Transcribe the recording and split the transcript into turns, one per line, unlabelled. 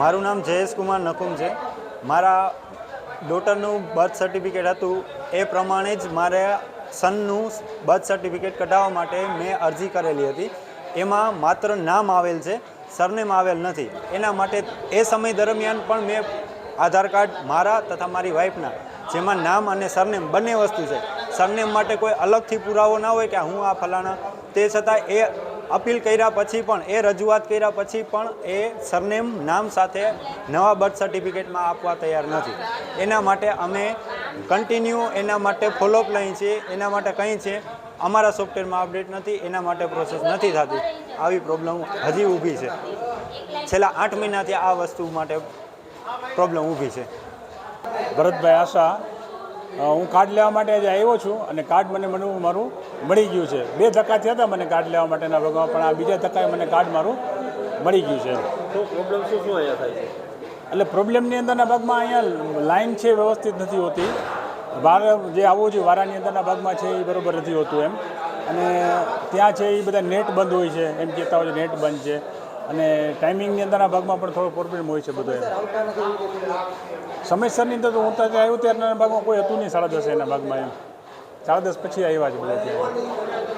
મારું નામ જયેશ કુમાર નકુમ છે. મારા ડોટરનું બર્થ સર્ટિફિકેટ હતું એ પ્રમાણે જ મારે સનનું બર્થ સર્ટિફિકેટ કઢાવવા માટે મેં અરજી કરેલી હતી. એમાં માત્ર નામ આવેલ છે, સરનેમ આવેલ નથી. એના માટે એ સમય દરમિયાન પણ મેં આધાર કાર્ડ મારા તથા મારી વાઈફના, જેમાં નામ અને સરનેમ બંને વસ્તુ છે. સરનેમ માટે કોઈ અલગથી પુરાવો ના હોય કે હું આ ફલાણા, તે છતાં એ અપીલ કર્યા પછી પણ, એ રજૂઆત કર્યા પછી પણ એ સરનેમ નામ સાથે નવા બર્થ સર્ટિફિકેટમાં આપવા તૈયાર નથી. એના માટે અમે કન્ટિન્યુ એના માટે ફોલોઅપ લઈએ છીએ. એના માટે કંઈ છે અમારા સોફ્ટવેરમાં અપડેટ નથી, એના માટે પ્રોસેસ નથી થતી. આવી પ્રોબ્લેમ હજી ઊભી છે. છેલ્લા 8 મહિનાથી આ વસ્તુ માટે પ્રોબ્લેમ ઊભી છે.
ભરતભાઈ આશા, હું કાર્ડ લેવા માટે આજે આવ્યો છું અને કાર્ડ મારું મળી ગયું છે. 2 ધક્કા થયા હતા મને કાર્ડ લેવા માટેના ભાગમાં, પણ આ બીજા ધક્કાએ મને કાર્ડ મારું મળી ગયું છે.
શું પ્રોબ્લેમ શું અહીંયા થાય છે?
એટલે પ્રોબ્લેમની અંદરના ભાગમાં અહીંયા લાઈન છે વ્યવસ્થિત નથી હોતી. વાર જે આવવું જોઈએ વારાની અંદરના ભાગમાં છે એ બરાબર નથી હોતું એમ. અને ત્યાં છે એ બધા નેટ બંધ હોય છે, એમ કહેતા હોય છે નેટ બંધ છે. અને ટાઈમિંગની અંદરના ભાગમાં પણ થોડો પ્રોબ્લેમ હોય છે બધો એમ. સમયસરની અંદર તો હું ત્યાં આવ્યું ત્યારના ભાગમાં કોઈ હતું નહીં 10:30 એના ભાગમાં એમ. 10:30 પછી આવ્યા છે બધા ત્યાં.